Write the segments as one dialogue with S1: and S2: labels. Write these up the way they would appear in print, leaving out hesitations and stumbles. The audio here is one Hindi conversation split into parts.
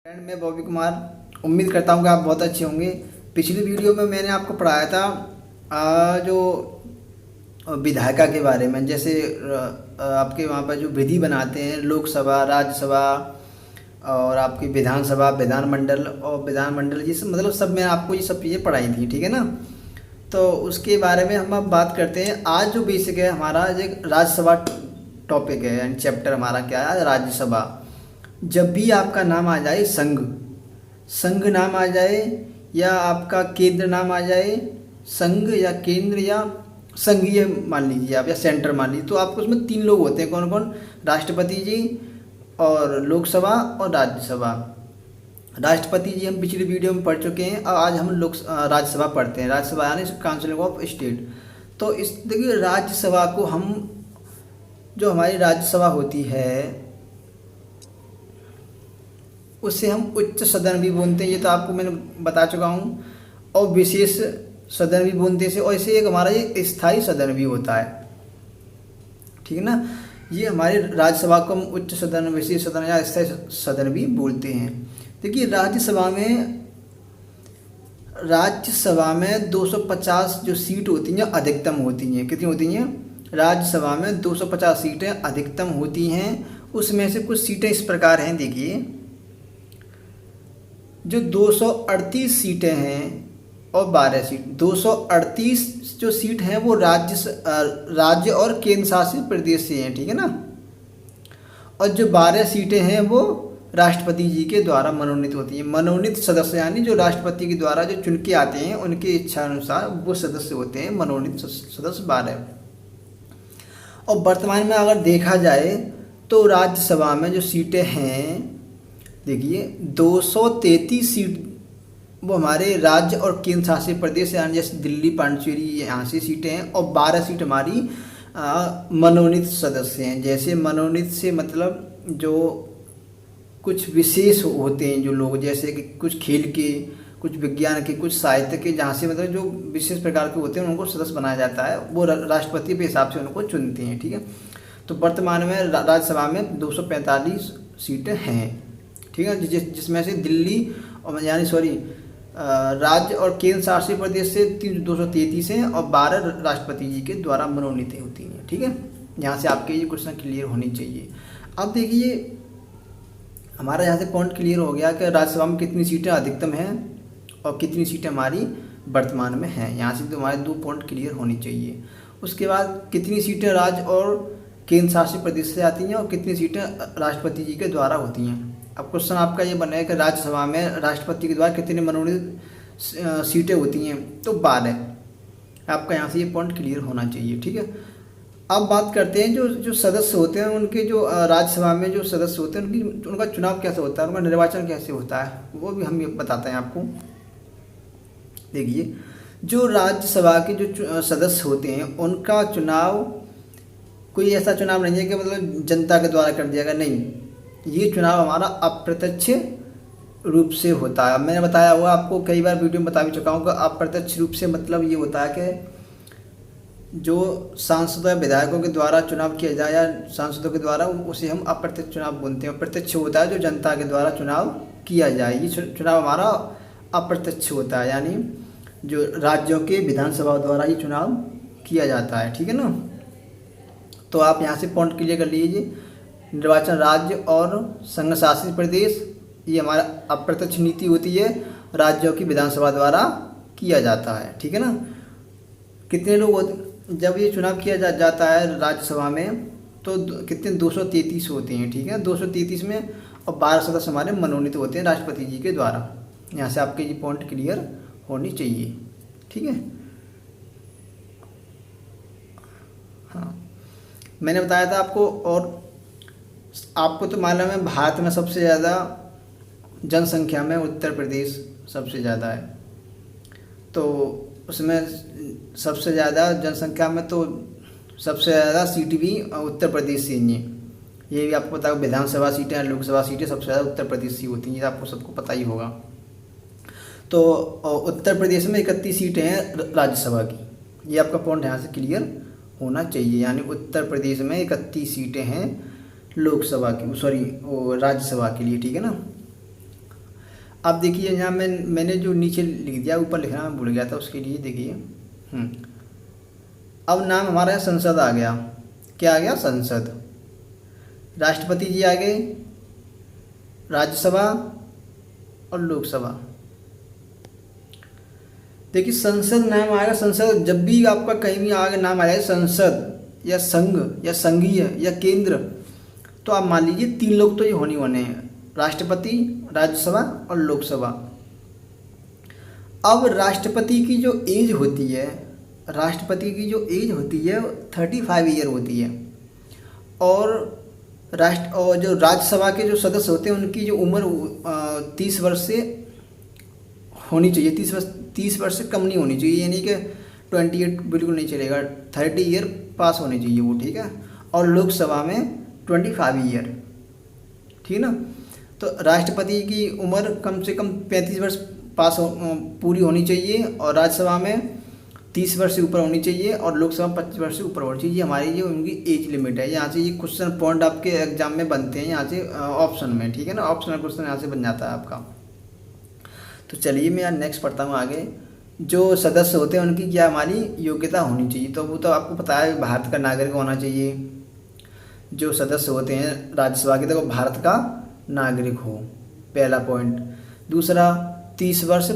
S1: फ्रेंड, मैं बॉबी कुमार। उम्मीद करता हूँ कि आप बहुत अच्छे होंगे। पिछली वीडियो में मैंने आपको पढ़ाया था जो विधायिका के बारे में। जैसे आपके वहाँ पर जो विधि बनाते हैं, लोकसभा, राज्यसभा और आपकी विधानसभा, विधानमंडल और विधानमंडल, ये सब मतलब सब मैं आपको ये सब चीज़ें पढ़ाई थी, ठीक है ना। तो उसके बारे में हम अब बात करते हैं। आज जो बेसिक है हमारा, एक राज्यसभा टॉपिक है, यानी चैप्टर हमारा क्या है, राज्यसभा। जब भी आपका नाम आ जाए, संघ संघ नाम आ जाए या आपका केंद्र नाम आ जाए, संघ या केंद्र या संघीय मान लीजिए आप, या सेंटर मान लीजिए, तो आपको उसमें तीन लोग होते हैं। कौन कौन? राष्ट्रपति जी और लोकसभा और राज्यसभा। राष्ट्रपति जी हम पिछली वीडियो में पढ़ चुके हैं और आज हम राज्यसभा पढ़ते हैं। राज्यसभा यानी काउंसिल ऑफ स्टेट। तो इस देखिए, राज्यसभा को हम, जो हमारी राज्यसभा होती है उससे हम उच्च सदन भी बोलते हैं, ये तो आपको मैंने बता चुका हूँ, और विशेष सदन भी बोलते हैं। और ऐसे एक हमारा ये स्थायी सदन भी होता है, ठीक है ना। ये हमारे राज्यसभा को हम उच्च सदन, विशेष सदन या स्थायी सदन भी बोलते हैं। देखिए, राज्यसभा में 250 जो सीट होती हैं अधिकतम होती हैं। कितनी होती हैं? राज्यसभा में 250 सीटें अधिकतम होती हैं। उसमें से कुछ सीटें इस प्रकार हैं, देखिए। जो 238 सीटें हैं और 12 सीट, 238 जो सीट हैं वो राज्य और केंद्र शासित प्रदेश से हैं, ठीक है ना। और जो 12 सीटें हैं वो राष्ट्रपति जी के द्वारा मनोनीत होती हैं। मनोनीत सदस्य यानी जो राष्ट्रपति के द्वारा जो चुन के आते हैं, उनके इच्छा अनुसार वो सदस्य होते हैं। मनोनीत सदस्य 12। और वर्तमान में अगर देखा जाए तो राज्यसभा में जो सीटें हैं, देखिए 233 सीट वो हमारे राज्य और केंद्र शासित प्रदेश यानी जैसे दिल्ली, पांडिचेरी, यहाँ से सीटें हैं। और 12 सीट हमारी मनोनीत सदस्य हैं। जैसे मनोनीत से मतलब जो कुछ विशेष होते हैं जो लोग, जैसे कि कुछ खेल के, कुछ विज्ञान के, कुछ साहित्य के, जहाँ से मतलब जो विशेष प्रकार के होते हैं उनको सदस्य बनाया जाता है। वो राष्ट्रपति के हिसाब से उनको चुनते हैं, ठीक है। तो वर्तमान में राज्यसभा में 245 सीटें हैं, ठीक है, जिसमें से दिल्ली और राज्य और केंद्र शासित प्रदेश से 233 हैं और 12 राष्ट्रपति जी के द्वारा मनोनीत होती हैं, ठीक है। यहाँ से आपके ये क्वेश्चन क्लियर होनी चाहिए। अब देखिए, हमारा यहाँ से पॉइंट क्लियर हो गया कि राज्यसभा में कितनी सीटें अधिकतम हैं और कितनी सीटें हमारी वर्तमान में हैं। यहाँ से तो हमारे 2 पॉइंट क्लियर होनी चाहिए। उसके बाद कितनी सीटें राज्य और केंद्र शासित प्रदेश से आती हैं और कितनी सीटें राष्ट्रपति जी के द्वारा होती हैं। अब क्वेश्चन आपका ये बना है कि राज्यसभा में राष्ट्रपति के द्वारा कितनी मनोनीत सीटें होती हैं, तो 12। आपका यहाँ से ये पॉइंट क्लियर होना चाहिए, ठीक है। अब बात करते हैं जो सदस्य होते हैं, उनके जो राज्यसभा में जो सदस्य होते हैं उनका चुनाव कैसे होता है, उनका निर्वाचन कैसे होता है, वो भी हम ये बताते हैं आपको। देखिए, जो राज्यसभा के जो सदस्य होते हैं उनका चुनाव कोई ऐसा चुनाव नहीं है कि मतलब जनता के द्वारा कर दिया गया, नहीं। ये चुनाव हमारा अप्रत्यक्ष रूप से होता है। मैंने बताया हुआ आपको, कई बार वीडियो में बता भी चुका हूँ कि अप्रत्यक्ष रूप से मतलब ये होता है कि जो सांसदों या विधायकों के द्वारा चुनाव किया जाए या सांसदों के द्वारा, उसे हम अप्रत्यक्ष चुनाव बोलते हैं। प्रत्यक्ष होता है जो जनता के द्वारा चुनाव किया जाए। ये चुनाव हमारा अप्रत्यक्ष होता है, यानी जो राज्यों के विधानसभा द्वारा ये चुनाव किया जाता है, ठीक है ना। तो आप यहाँ से पॉइंट क्लियर कर लीजिए। निर्वाचन राज्य और संघ शासित प्रदेश, ये हमारा अप्रत्यक्ष नीति होती है, राज्यों की विधानसभा द्वारा किया जाता है, ठीक है ना। कितने लोग होते, जब ये चुनाव किया जाता है राज्यसभा में, तो कितने 233 होते हैं, ठीक है। 233 में और 12 सदस्य हमारे मनोनीत होते हैं राष्ट्रपति जी के द्वारा। यहाँ से आपके ये पॉइंट क्लियर होनी चाहिए, ठीक है। हाँ, मैंने बताया था आपको, और आपको तो मालूम है भारत में सबसे ज़्यादा जनसंख्या में उत्तर प्रदेश सबसे ज़्यादा है। तो उसमें सबसे ज़्यादा जनसंख्या में तो सबसे ज़्यादा सीट भी उत्तर प्रदेश से ही है। ये भी आपको पता है, विधानसभा सीटें, लोकसभा सीटें सबसे ज़्यादा उत्तर प्रदेश से होती हैं, ये आपको सबको पता ही होगा। तो उत्तर प्रदेश में 31 सीटें हैं राज्यसभा की, ये आपका पॉइंट यहाँ से क्लियर होना चाहिए। यानी उत्तर प्रदेश में 31 सीटें हैं लोकसभा की, सॉरी वो राज्यसभा के लिए, ठीक है ना। अब देखिए यहाँ मैंने जो नीचे लिख दिया, ऊपर लिखना मैं भूल गया था, उसके लिए देखिए। अब नाम हमारा है संसद आ गया। क्या आ गया? संसद। राष्ट्रपति जी आ गए, राज्यसभा और लोकसभा। देखिए संसद नाम आएगा, संसद जब भी आपका कहीं भी आगे नाम आ जाए संसद या संघ या संघीय या केंद्र, तो आप मान लीजिए 3 लोग तो ये होने होने हैं, राष्ट्रपति, राज्यसभा और लोकसभा। अब राष्ट्रपति की जो एज होती है, राष्ट्रपति की जो एज होती है 35 ईयर होती है। और जो राज्यसभा के जो सदस्य होते हैं उनकी जो उम्र 30 वर्ष से होनी चाहिए, 30 वर्ष से कम नहीं होनी चाहिए, यानी कि 28 बिल्कुल नहीं चलेगा, 30 ईयर पास होनी चाहिए वो, ठीक है। और लोकसभा में 25 ईयर, ठीक ना। तो राष्ट्रपति की उम्र कम से कम 35 वर्ष पूरी होनी चाहिए, और राज्यसभा में 30 वर्ष से ऊपर होनी चाहिए, और लोकसभा 25 वर्ष से ऊपर होनी चाहिए। ये हमारी जो उनकी एज लिमिट है। यहाँ से ये क्वेश्चन पॉइंट आपके एग्जाम में बनते हैं, यहाँ से ऑप्शन में, ठीक है ना, ऑप्शनल क्वेश्चन यहाँ से बन जाता है आपका। तो चलिए मैं यार नेक्स्ट पढ़ता हूँ आगे। जो सदस्य होते हैं उनकी क्या हमारी योग्यता होनी चाहिए, तो वो तो आपको पता है भारत का नागरिक होना चाहिए। जो सदस्य होते हैं राज्यसभा के, तो वो भारत का नागरिक हो, पहला पॉइंट। दूसरा 30 वर्ष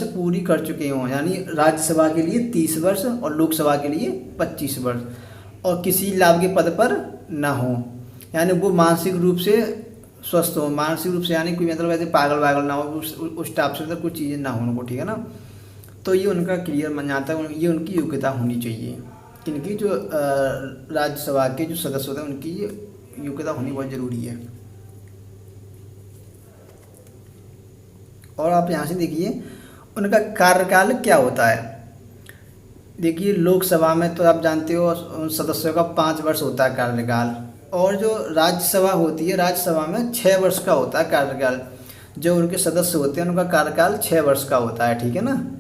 S1: पूरी कर चुके हों, यानी राज्यसभा के लिए 30 वर्ष और लोकसभा के लिए 25 वर्ष, और किसी लाभ के पद पर ना हो, यानी वो मानसिक रूप से स्वस्थ हो, मानसिक रूप से यानी कोई मतलब ऐसे पागल वागल ना हो, उस टाइप से मतलब कुछ चीज़ें ना हो उनको, ठीक है ना। तो ये उनका क्लियर मान जाता है, ये उनकी योग्यता होनी चाहिए। किनकी? जो राज्यसभा के जो सदस्य होते हैं उनकी ये योग्यता होनी बहुत ज़रूरी है। और आप यहाँ से देखिए उनका कार्यकाल क्या होता है। देखिए लोकसभा में तो आप जानते हो सदस्यों का 5 वर्ष होता है कार्यकाल, और जो राज्यसभा होती है, राज्यसभा में 6 वर्ष का होता है कार्यकाल। जो उनके सदस्य होते हैं उनका कार्यकाल 6 वर्ष का होता है, ठीक है ना।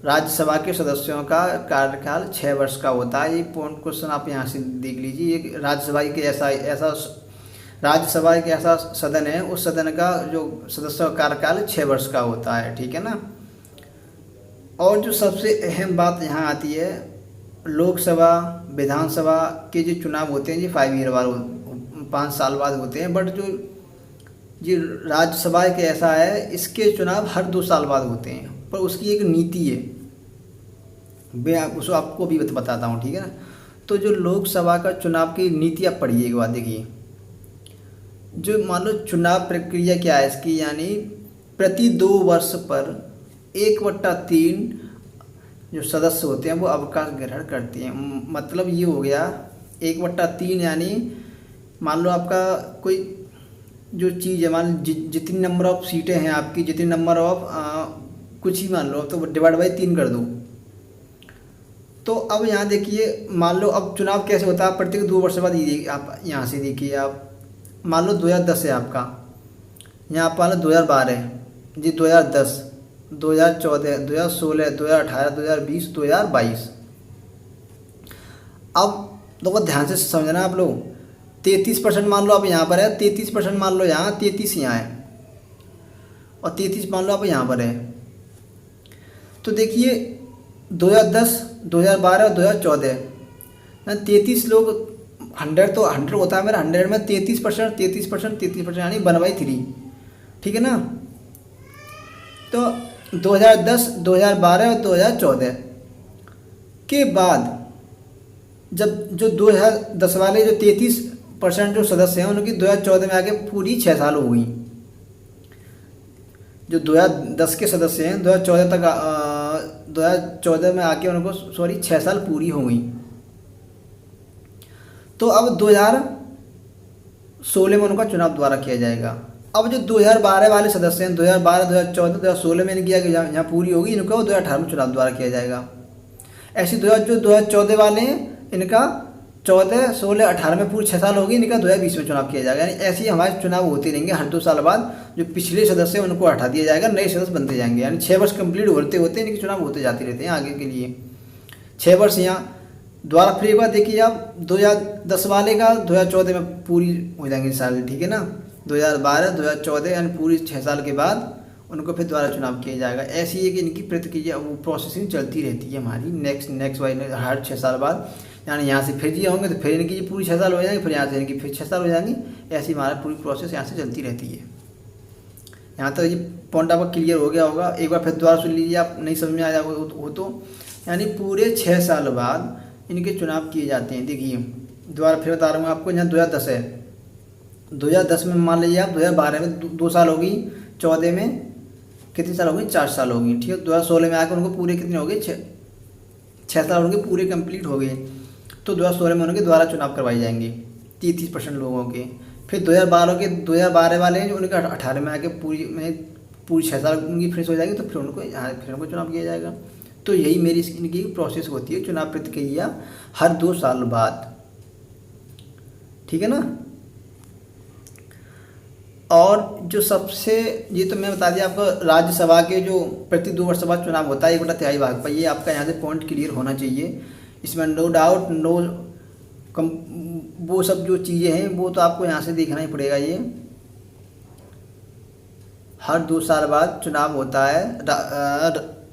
S1: राज्यसभा के सदस्यों का कार्यकाल 6 वर्ष का होता है। ये पॉइंट क्वेश्चन आप यहाँ से देख लीजिए। एक राज्यसभा के राज्यसभा एक ऐसा सदन है, उस सदन का जो सदस्यों का कार्यकाल 6 वर्ष का होता है, ठीक है ना। और जो सबसे अहम बात यहाँ आती है, लोकसभा विधानसभा के जो चुनाव होते हैं ये 5 ईयर बाद 5 साल बाद होते हैं, बट जो राज्यसभा एक ऐसा है, इसके चुनाव हर 2 साल बाद होते हैं, पर उसकी एक नीति है, मैं उसको आपको भी बताता हूँ, ठीक है ना। तो जो लोकसभा का चुनाव की नीति आप पढ़िए एक बात, देखिए जो मान लो चुनाव प्रक्रिया क्या है इसकी, यानी प्रति 2 वर्ष पर 1/3 जो सदस्य होते हैं वो अवकाश ग्रहण करते हैं। मतलब ये हो गया 1/3, यानी मान लो आपका कोई जो चीज़ है, मान लो जितनी नंबर ऑफ सीटें हैं आपकी, जितनी नंबर ऑफ कुछ ही मान लो, तो डिवाइड बाई 3 कर दो। तो अब यहाँ देखिए, मान लो अब चुनाव कैसे होता है, प्रत्येक 2 वर्ष बाद ये आप यहाँ से देखिए, आप मान लो 2010 है आपका, यहाँ आप मान लो 2012 जी, 2010, 2014, 2016, 2018, 2020, 2022। अब देखो ध्यान से समझना आप लोग, 33% मान लो आप यहाँ पर है, 33% मान लो यहाँ, 33 यहाँ है, और 33 मान लो आप यहाँ पर है। तो देखिए 2010, 2012 और 2014 ना, 33 लोग, 100 तो 100 होता है मेरा, 100 में 33%, यानी 1/3, ठीक है ना। तो 2010, 2012 और 2014 के बाद जब जो 2010 वाले जो 33% जो सदस्य हैं उनकी 2014 में आके पूरी 6 साल हो गई। जो 2010 के सदस्य हैं 2014 तक 2014 में आके उनको 6 साल पूरी हो गई। तो अब 2016 में उनका चुनाव दोबारा किया जाएगा। अब जो 2012 वाले सदस्य हैं, 2012, 2014, 2016 में किया कि यहाँ पूरी होगी, इनका 2018 में चुनाव दोबारा किया जाएगा। ऐसे जो 2014 वाले हैं इनका 14, 16, 18 में पूरी 6 साल होगी, इनका 2020 में चुनाव किया जाएगा। यानी ऐसे ही हमारे चुनाव होते रहेंगे, हर 2 साल बाद जो पिछले सदस्य हैं उनको हटा दिया जाएगा, नए सदस्य बनते जाएंगे। यानी 6 वर्ष कंप्लीट होते होते इनके चुनाव होते जाते रहते हैं आगे के लिए। 6 वर्ष यहाँ दोबारा फिर एक बार देखिए आप 2010 वाले का 2014 में पूरी हो जाएंगी साल, ठीक है ना। 2012 2014 यानी पूरी 6 साल के बाद उनको फिर दोबारा चुनाव किया जाएगा। ऐसी है कि इनकी प्रक्रिया वो प्रोसेसिंग चलती रहती है हमारी नेक्स्ट वाई हर 6 साल बाद। यानी यहाँ से फिर ये होंगे तो फिर इनकी पूरी 6 साल हो जाएंगे, फिर यहाँ से इनकी फिर 6 साल हो जाएंगी। ऐसी हमारा पूरी प्रोसेस यहाँ से चलती रहती है। यहाँ तक ये पॉइंट आपका क्लियर हो गया होगा। एक बार फिर दोबारा सुन लीजिए, आप नहीं समझ में आया हो तो। यानी पूरे 6 साल बाद इनके चुनाव किए जाते हैं। देखिए दोबारा फिर बता रहा हूँ आपको। यहाँ 2010 है, 2010 में मान लीजिए आप 2012 में 2 साल होगी, 14 में कितने साल हो गई, 4 साल हो गई, ठीक है। 2016 में आकर उनको पूरे कितने हो गए, 6 साल उनके पूरे कंप्लीट हो गए। तो 2016 में उनके द्वारा चुनाव करवाए जाएंगे 30% लोगों के। फिर 2012 वाले हैं जो उनके 18 में आके पूरी 6 साल उनकी फिनिश हो जाएगी, तो फिर उनको चुनाव किया जाएगा। तो यही मेरी इनकी प्रोसेस होती है, चुनाव प्रक्रिया हर 2 साल बाद, ठीक है ना। और जो सबसे, ये तो मैं बता दिया आपको, राज्यसभा के जो प्रति 2 वर्ष बाद चुनाव होता है 1/3 भाग पर, ये आपका यहाँ से पॉइंट क्लियर होना चाहिए। इसमें नो डाउट वो सब जो चीज़ें हैं वो तो आपको यहाँ से देखना ही पड़ेगा। ये हर 2 साल बाद चुनाव होता है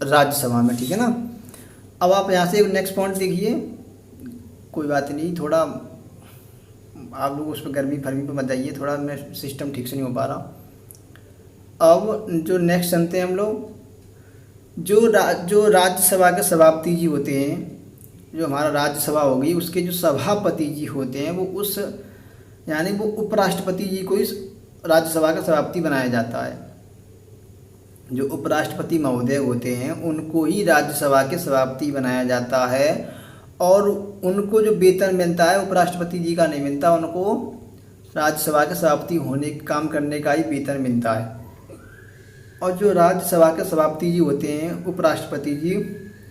S1: राज्यसभा में, ठीक है ना। अब आप यहाँ से नेक्स्ट पॉइंट देखिए, कोई बात नहीं, थोड़ा आप लोग उस पर गर्मी फरमी पर मत जाइए, थोड़ा मैं सिस्टम ठीक से नहीं हो पा रहा। अब जो नेक्स्ट सुनते हैं हम लोग, जो राज्यसभा के सभापति जी होते हैं, जो हमारा राज्यसभा होगी उसके जो सभापति जी होते हैं वो उपराष्ट्रपति जी को इस राज्यसभा का सभापति बनाया जाता है। जो उपराष्ट्रपति महोदय होते हैं उनको ही राज्यसभा के सभापति बनाया जाता है। और उनको जो वेतन मिलता है उपराष्ट्रपति जी का नहीं मिलता, उनको राज्यसभा के सभापति होने काम करने का ही वेतन मिलता है। और जो राज्यसभा के सभापति जी होते हैं उपराष्ट्रपति जी,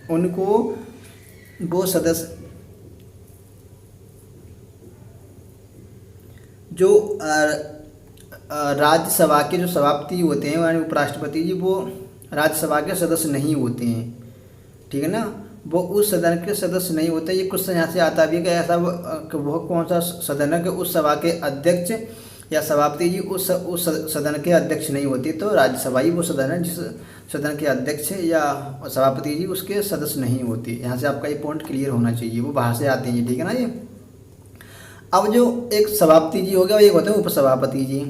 S1: उनको वो सदस्य जो राज्यसभा के जो सभापति होते हैं यानी उपराष्ट्रपति जी, वो राज्यसभा के सदस्य नहीं होते हैं, ठीक है ना। वो उस सदन के सदस्य नहीं होते। ये कुछ यहाँ से आता भी है कि ऐसा वो कौन सा सदन है कि उस सभा के अध्यक्ष या सभापति जी उस सदन के अध्यक्ष नहीं होते। तो राज्यसभा ही वो सदन है जिस सदन के अध्यक्ष या सभापति जी उसके सदस्य नहीं होते। यहाँ से आपका ये पॉइंट क्लियर होना चाहिए, वो बाहर से आते हैं, ठीक है ना। ये अब जो एक सभापति जी हो गया, एक होते हैं उपसभापति जी।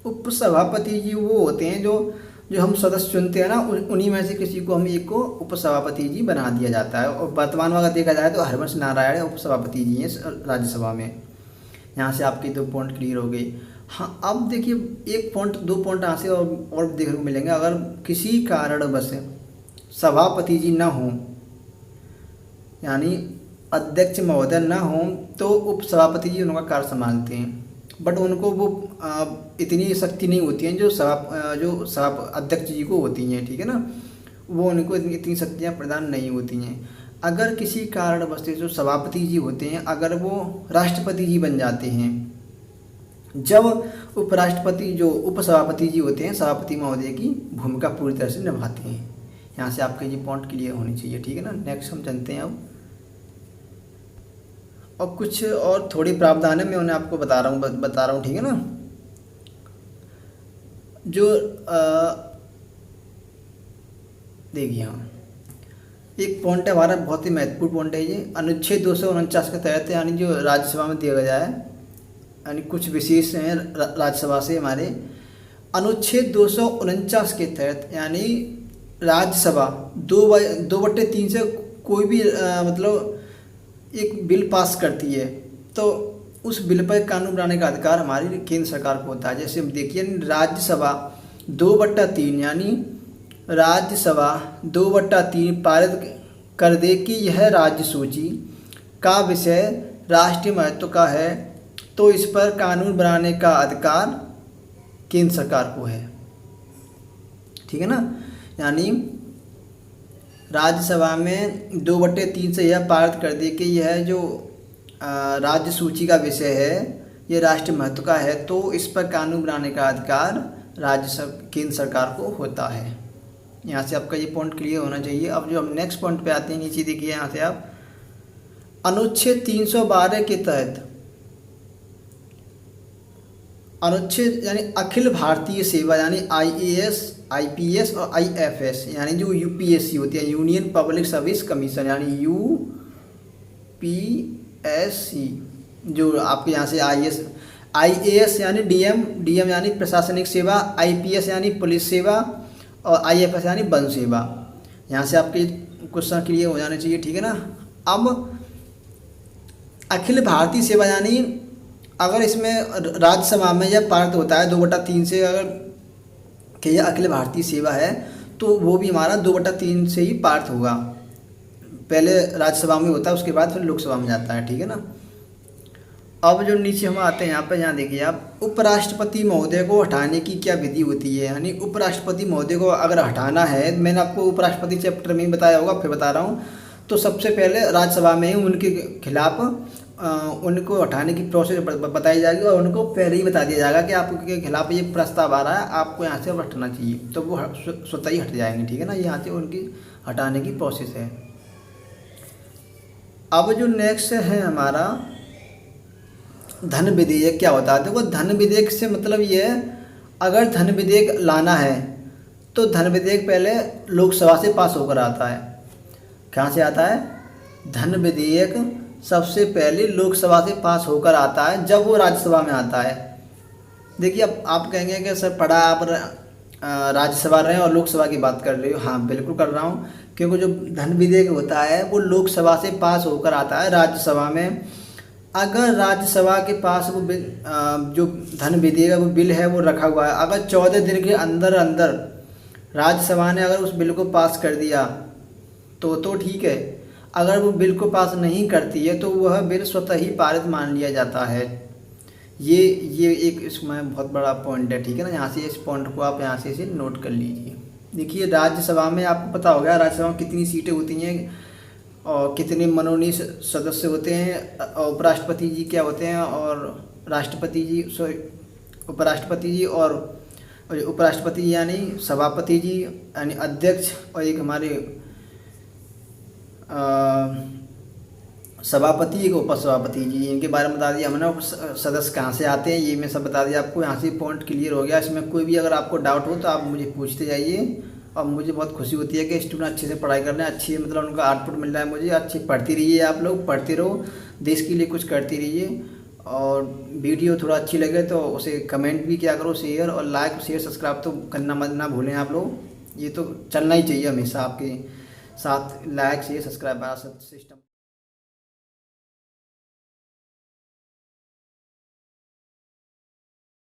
S1: उपसभापति जी वो होते हैं जो हम सदस्य चुनते हैं ना, उन्हीं में से किसी को हम एक को उपसभापति जी बना दिया जाता है। और वर्तमान में अगर देखा जाए तो हरिवंश नारायण उपसभापति जी हैं राज्यसभा में। यहाँ से आपकी 2 पॉइंट क्लियर हो गई। हाँ, अब देखिए 1 पॉइंट 2 पॉइंट यहाँ से और देखने को मिलेंगे। अगर किसी कारणवश सभापति जी ना हों यानी अध्यक्ष महोदय ना हों तो उपसभापति जी उनका कार्य संभालते हैं। बट उनको वो इतनी शक्ति नहीं होती है जो अध्यक्ष जी को होती हैं, ठीक है ना। वो उनको इतनी शक्तियाँ प्रदान नहीं होती हैं। अगर किसी कारणवश जो सभापति जी होते हैं अगर वो राष्ट्रपति जी बन जाते हैं, जब उपराष्ट्रपति जो उपसभापति जी होते हैं सभापति महोदय की भूमिका पूरी तरह से निभाते हैं। यहाँ से आपके ये पॉइंट क्लियर होनी चाहिए, ठीक है ना। नेक्स्ट हम जानते हैं अब कुछ और थोड़ी प्रावधान है, मैं उन्हें आपको बता रहा हूँ, ठीक है ना। जो देखिए हाँ, एक पॉइंट है हमारा बहुत ही महत्वपूर्ण पॉइंट है ये, अनुच्छेद 249 के तहत यानी जो राज्यसभा में दिया गया है, यानी कुछ विशेष हैं राज्यसभा से हमारे। अनुच्छेद 249 के तहत यानी राज्यसभा 2/3 से कोई भी मतलब एक बिल पास करती है तो उस बिल पर कानून बनाने का अधिकार हमारी केंद्र सरकार को होता है। जैसे हम देखिए राज्यसभा 2/3 यानी राज्यसभा 2/3 पारित कर दे कि यह राज्य सूची का विषय राष्ट्रीय महत्व का है तो इस पर कानून बनाने का अधिकार केंद्र सरकार को है, ठीक है ना। यानी राज्यसभा में 2/3 से यह पारित कर दे कि यह जो राज्य सूची का विषय है ये राष्ट्रीय महत्व का है तो इस पर कानून बनाने का अधिकार केंद्र सरकार को होता है। यहाँ से आपका ये पॉइंट क्लियर होना चाहिए। अब जो हम नेक्स्ट पॉइंट पे आते हैं, नीचे देखिए यहाँ से आप, अनुच्छेद 312 के तहत अनुच्छेद यानी अखिल भारतीय सेवा यानी आईएएस, आईपीएस और आईएफएस यानी जो यूपीएससी होती है, यूनियन पब्लिक सर्विस कमीशन यानी यूपीएससी, जो आपके यहाँ से आईएएस यानी डीएम यानी प्रशासनिक सेवा, आईपीएस यानी पुलिस सेवा और आईएफएस यानी वन सेवा। यहाँ से आपके क्वेश्चन क्लियर हो जाने चाहिए, ठीक है ना। अब अखिल भारतीय सेवा यानी अगर इसमें राज्यसभा में यह पारित होता है 2/3 से, अगर कि यह अखिल भारतीय सेवा है तो वो भी हमारा 2/3 से ही पारित होगा। पहले राज्यसभा में होता है, उसके बाद फिर लोकसभा में जाता है, ठीक है ना। अब जो नीचे हम आते हैं यहाँ देखिए आप, उपराष्ट्रपति महोदय को हटाने की क्या विधि होती है। यानी उपराष्ट्रपति महोदय को अगर हटाना है, मैंने आपको उपराष्ट्रपति चैप्टर में ही बताया होगा, फिर बता रहा हूँ। तो सबसे पहले राज्यसभा में ही उनके खिलाफ उनको हटाने की प्रोसेस बताई जाएगी और उनको पहले ही बता दिया जाएगा कि आपके खिलाफ ये प्रस्ताव आ रहा है, आपको यहाँ से हटना चाहिए, तो वो स्वतः ही हट जाएंगे, ठीक है ना। यहाँ से उनकी हटाने की प्रोसेस है। अब जो नेक्स्ट है हमारा धन विधेयक क्या होता है। देखो धन विधेयक से मतलब ये है, अगर धन विधेयक लाना है तो धन विधेयक पहले लोकसभा से पास होकर आता है। कहाँ से आता है? धन विधेयक सबसे पहले लोकसभा से पास होकर आता है, जब वो राज्यसभा में आता है। देखिए अब आप कहेंगे कि सर पढ़ा आप राज्यसभा रहे हैं और लोकसभा की बात कर रहे हो। हाँ बिल्कुल कर रहा हूँ, क्योंकि जो धन विधेयक होता है वो लोकसभा से पास होकर आता है राज्यसभा में। अगर राज्यसभा के पास वो जो धन विधेयक वो बिल है वो रखा हुआ है, अगर 14 दिन के अंदर अंदर राज्यसभा ने अगर उस बिल को पास कर दिया तो ठीक है। अगर वो बिल को पास नहीं करती है तो वह बिल स्वतः ही पारित मान लिया जाता है। ये एक इसमें बहुत बड़ा पॉइंट है, ठीक है ना। यहाँ से इस पॉइंट को आप यहाँ से इसे नोट कर लीजिए। देखिए राज्यसभा में आपको पता होगा राज्यसभा में कितनी सीटें होती हैं और कितने मनोनीत सदस्य होते हैं, और उपराष्ट्रपति जी क्या होते हैं, और राष्ट्रपति जी उपराष्ट्रपति जी और उपराष्ट्रपति जी यानी सभापति जी यानी अध्यक्ष, और एक हमारे सभापति एक उपसभापति जी, इनके बारे में बता दिया हमने। सदस्य कहाँ से आते हैं ये मैं सब बता दिया आपको। यहाँ से पॉइंट क्लियर हो गया। इसमें कोई भी अगर आपको डाउट हो तो आप मुझे पूछते जाइए, और मुझे बहुत खुशी होती है कि स्टूडेंट अच्छे से पढ़ाई कर रहे हैं, अच्छी मतलब उनका आउटपुट मिल रहा है मुझे। अच्छी पढ़ती रहिए, आप लोग पढ़ते रहो, देश के लिए कुछ करती रहिए। और वीडियो थोड़ा अच्छी लगे तो उसे कमेंट भी किया करो, शेयर और लाइक शेयर सब्सक्राइब तो करना मत ना भूलें आप लोग। ये तो चलना ही चाहिए हमेशा आपके साथ, लाइक शेयर सब्सक्राइब सिस्टम।